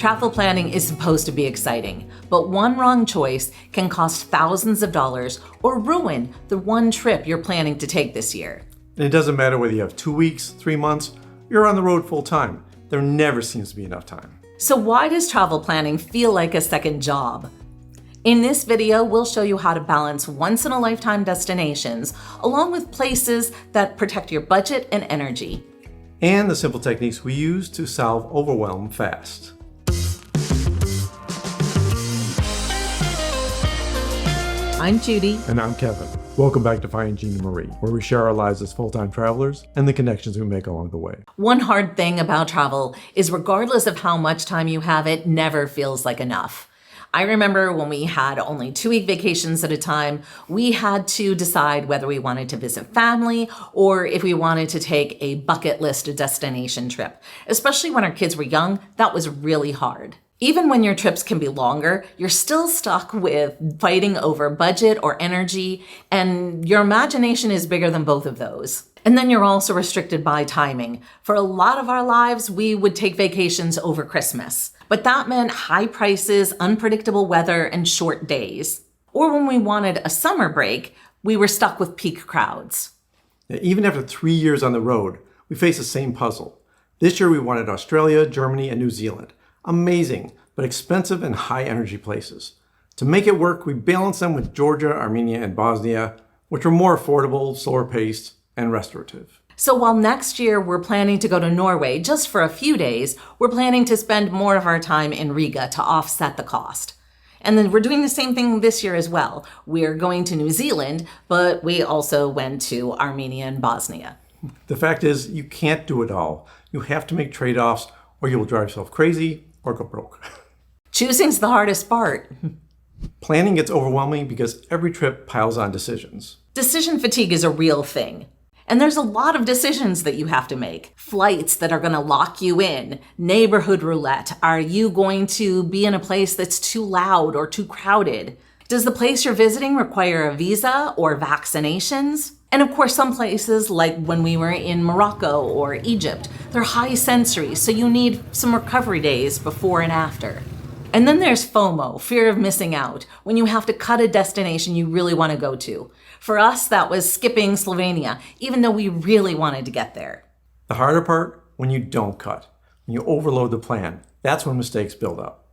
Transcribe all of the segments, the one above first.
Travel planning is supposed to be exciting, but one wrong choice can cost thousands of dollars or ruin the one trip you're planning to take this year. And it doesn't matter whether you have 2 weeks, 3 months, you're on the road full time. There never seems to be enough time. So why does travel planning feel like a second job? In this video, we'll show you how to balance once-in-a-lifetime destinations along with places that protect your budget and energy. And the simple techniques we use to solve overwhelm fast. I'm Judy. And I'm Kevin. Welcome back to Finding Gina Marie, where we share our lives as full-time travelers and the connections we make along the way. One hard thing about travel is regardless of how much time you have, it never feels like enough. I remember when we had only 2-week vacations at a time, we had to decide whether we wanted to visit family or if we wanted to take a bucket list destination trip. Especially when our kids were young, that was really hard. Even when your trips can be longer, you're still stuck with fighting over budget or energy, and your imagination is bigger than both of those. And then you're also restricted by timing. For a lot of our lives, we would take vacations over Christmas, but that meant high prices, unpredictable weather, and short days. Or when we wanted a summer break, we were stuck with peak crowds. Even after 3 years on the road, we face the same puzzle. This year we wanted Australia, Germany, and New Zealand. Amazing, but expensive and high energy places. To make it work, we balanced them with Georgia, Armenia, and Bosnia, which were more affordable, slower paced, and restorative. So while next year we're planning to go to Norway just for a few days, we're planning to spend more of our time in Riga to offset the cost. And then we're doing the same thing this year as well. We're going to New Zealand, but we also went to Armenia and Bosnia. The fact is, you can't do it all. You have to make trade-offs or you will drive yourself crazy or go broke. Choosing's the hardest part. Planning gets overwhelming because every trip piles on decisions. Decision fatigue is a real thing. And there's a lot of decisions that you have to make. Flights that are going to lock you in. Neighborhood roulette. Are you going to be in a place that's too loud or too crowded? Does the place you're visiting require a visa or vaccinations? And of course, some places, like when we were in Morocco or Egypt, they're high sensory, so you need some recovery days before and after. And then there's FOMO, fear of missing out, when you have to cut a destination you really want to go to. For us, that was skipping Slovenia, even though we really wanted to get there. The harder part, when you don't cut, when you overload the plan, that's when mistakes build up.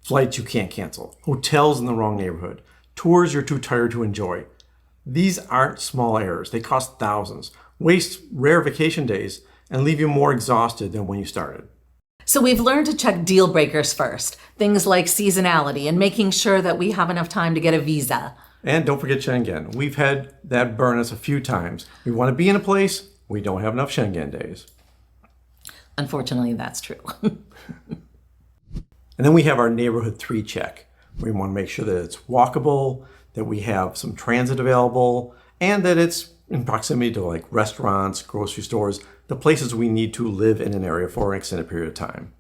Flights you can't cancel, hotels in the wrong neighborhood, tours you're too tired to enjoy. These aren't small errors. They cost thousands, waste rare vacation days, and leave you more exhausted than when you started. So we've learned to check deal breakers first, things like seasonality and making sure that we have enough time to get a visa. And don't forget Schengen. We've had that burn us a few times. We want to be in a place, we don't have enough Schengen days. Unfortunately, that's true. And then we have our neighborhood 3 check. We want to make sure that it's walkable, that we have some transit available, and that it's in proximity to like restaurants, grocery stores, the places we need to live in an area for an extended period of time.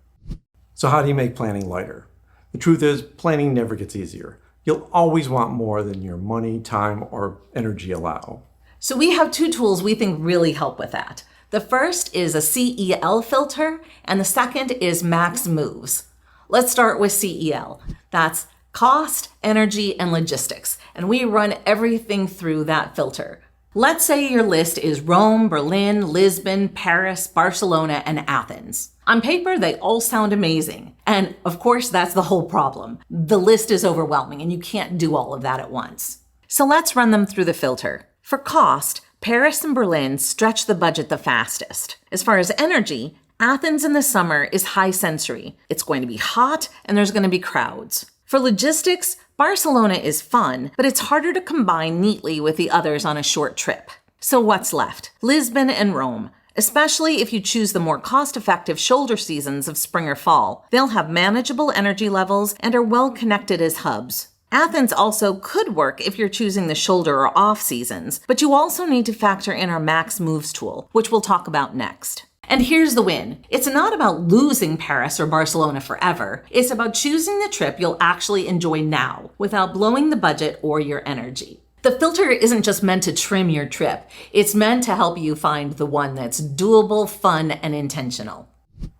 So how do you make planning lighter? The truth is, planning never gets easier. You'll always want more than your money, time, or energy allow. So we have 2 tools we think really help with that. The first is a CEL filter, and the second is Max Moves. Let's start with CEL. That's cost, energy, and logistics. And we run everything through that filter. Let's say your list is Rome, Berlin, Lisbon, Paris, Barcelona, and Athens. On paper, they all sound amazing. And of course, that's the whole problem. The list is overwhelming and you can't do all of that at once. So let's run them through the filter. For cost, Paris and Berlin stretch the budget the fastest. As far as energy, Athens in the summer is high sensory. It's going to be hot and there's going to be crowds. For logistics, Barcelona is fun, but it's harder to combine neatly with the others on a short trip. So what's left? Lisbon and Rome, especially if you choose the more cost-effective shoulder seasons of spring or fall. They'll have manageable energy levels and are well connected as hubs. Athens also could work if you're choosing the shoulder or off seasons, but you also need to factor in our Max Moves tool, which we'll talk about next. And here's the win. It's not about losing Paris or Barcelona forever. It's about choosing the trip you'll actually enjoy now without blowing the budget or your energy. The filter isn't just meant to trim your trip. It's meant to help you find the one that's doable, fun, and intentional.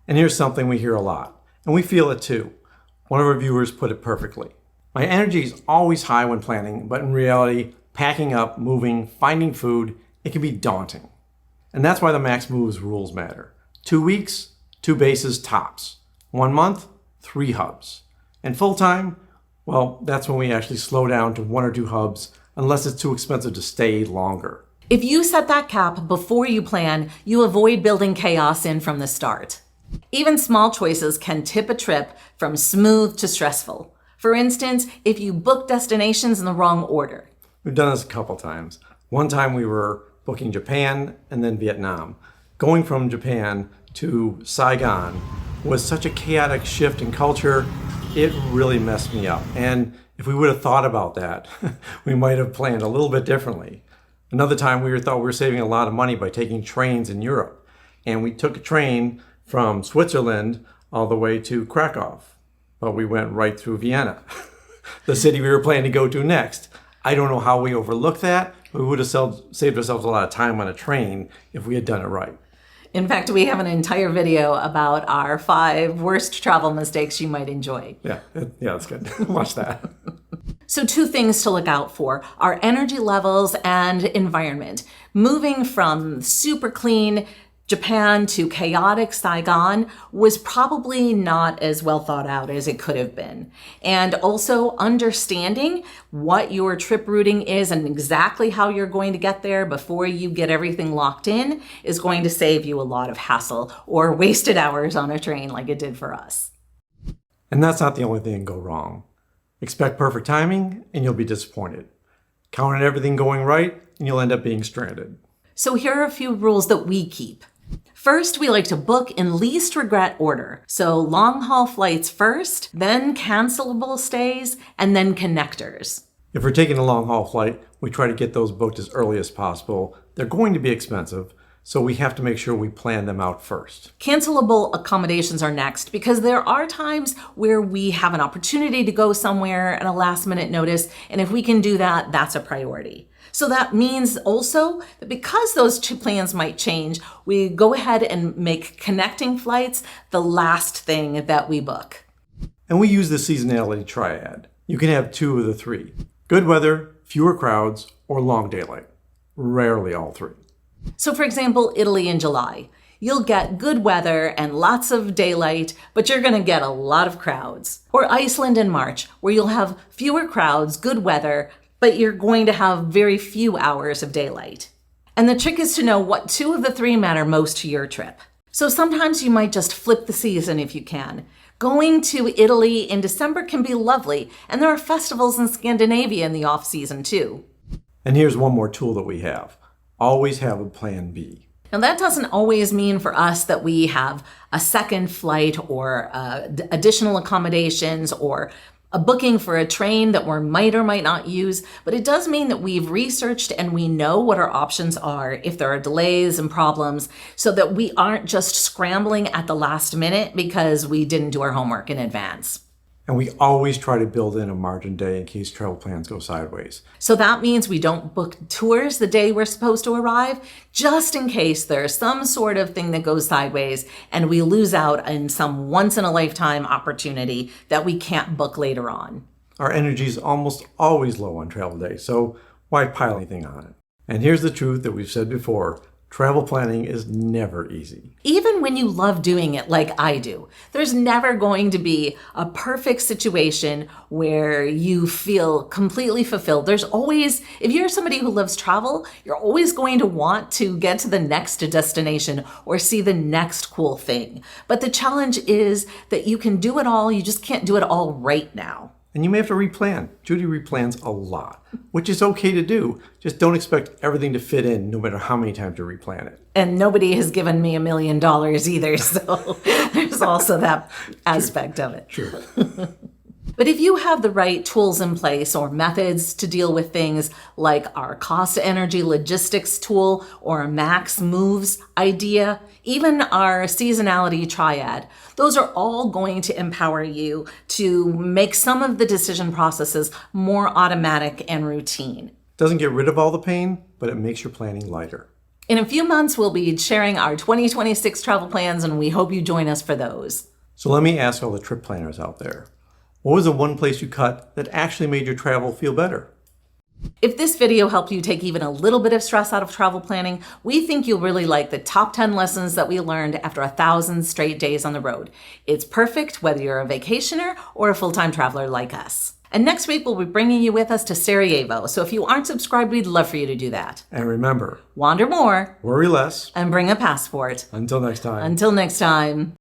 And here's something we hear a lot. And we feel it too. One of our viewers put it perfectly. My energy is always high when planning, but in reality, packing up, moving, finding food, it can be daunting. And that's why the max moves rules matter. 2 weeks, 2 bases tops. 1 month, 3 hubs. And full time, well, that's when we actually slow down to 1 or 2 hubs, unless it's too expensive to stay longer. If you set that cap before you plan, you avoid building chaos in from the start. Even small choices can tip a trip from smooth to stressful. For instance, if you book destinations in the wrong order. We've done this a couple times. One time we were booking Japan and then Vietnam. Going from Japan to Saigon was such a chaotic shift in culture, it really messed me up. And if we would have thought about that, we might have planned a little bit differently. Another time we thought we were saving a lot of money by taking trains in Europe. And we took a train from Switzerland all the way to Krakow. But we went right through Vienna, the city we were planning to go to next. I don't know how we overlooked that, but we would have saved ourselves a lot of time on a train if we had done it right. In fact, we have an entire video about our 5 worst travel mistakes you might enjoy. Yeah, that's good. Watch that. So 2 things to look out for are energy levels and environment. Moving from super clean Japan to chaotic Saigon was probably not as well thought out as it could have been. And also understanding what your trip routing is and exactly how you're going to get there before you get everything locked in is going to save you a lot of hassle or wasted hours on a train like it did for us. And that's not the only thing that can go wrong. Expect perfect timing and you'll be disappointed. Count on everything going right and you'll end up being stranded. So here are a few rules that we keep. First, we like to book in least regret order. So long haul flights first, then cancelable stays, and then connectors. If we're taking a long haul flight, we try to get those booked as early as possible. They're going to be expensive, so we have to make sure we plan them out first. Cancelable accommodations are next because there are times where we have an opportunity to go somewhere at a last minute notice, and if we can do that, that's a priority. So that means also that because those 2 plans might change, we go ahead and make connecting flights the last thing that we book. And we use the Seasonality Triad. You can have 2 of the 3. Good weather, fewer crowds, or long daylight. Rarely all 3. So for example, Italy in July. You'll get good weather and lots of daylight, but you're going to get a lot of crowds. Or Iceland in March, where you'll have fewer crowds, good weather, but you're going to have very few hours of daylight. And the trick is to know what 2 of the 3 matter most to your trip. So sometimes you might just flip the season if you can. Going to Italy in December can be lovely, and there are festivals in Scandinavia in the off-season too. And here's one more tool that we have. Always have a plan B. Now that doesn't always mean for us that we have a second flight or additional accommodations or a booking for a train that we might or might not use, but it does mean that we've researched and we know what our options are if there are delays and problems so that we aren't just scrambling at the last minute because we didn't do our homework in advance. And we always try to build in a margin day in case travel plans go sideways. So that means we don't book tours the day we're supposed to arrive, just in case there's some sort of thing that goes sideways and we lose out on some once-in-a-lifetime opportunity that we can't book later on. Our energy is almost always low on travel days, so why pile anything on it? And here's the truth that we've said before. Travel planning is never easy. Even when you love doing it like I do, there's never going to be a perfect situation where you feel completely fulfilled. There's always, if you're somebody who loves travel, you're always going to want to get to the next destination or see the next cool thing. But the challenge is that you can do it all, you just can't do it all right now. And you may have to replan. Judy replans a lot, which is okay to do. Just don't expect everything to fit in no matter how many times you replan it. And nobody has given me $1 million either, so there's also that aspect of it. Sure. But if you have the right tools in place or methods to deal with things like our cost energy logistics tool or a max moves idea, even our seasonality triad, those are all going to empower you to make some of the decision processes more automatic and routine. Doesn't get rid of all the pain, but it makes your planning lighter. In a few months, we'll be sharing our 2026 travel plans, and we hope you join us for those. So let me ask all the trip planners out there. What was the one place you cut that actually made your travel feel better? If this video helped you take even a little bit of stress out of travel planning, we think you'll really like the top 10 lessons that we learned after 1,000 straight days on the road. It's perfect whether you're a vacationer or a full-time traveler like us. And next week, we'll be bringing you with us to Sarajevo. So if you aren't subscribed, we'd love for you to do that. And remember, Wander more, worry less. and bring a passport. Until next time. Until next time.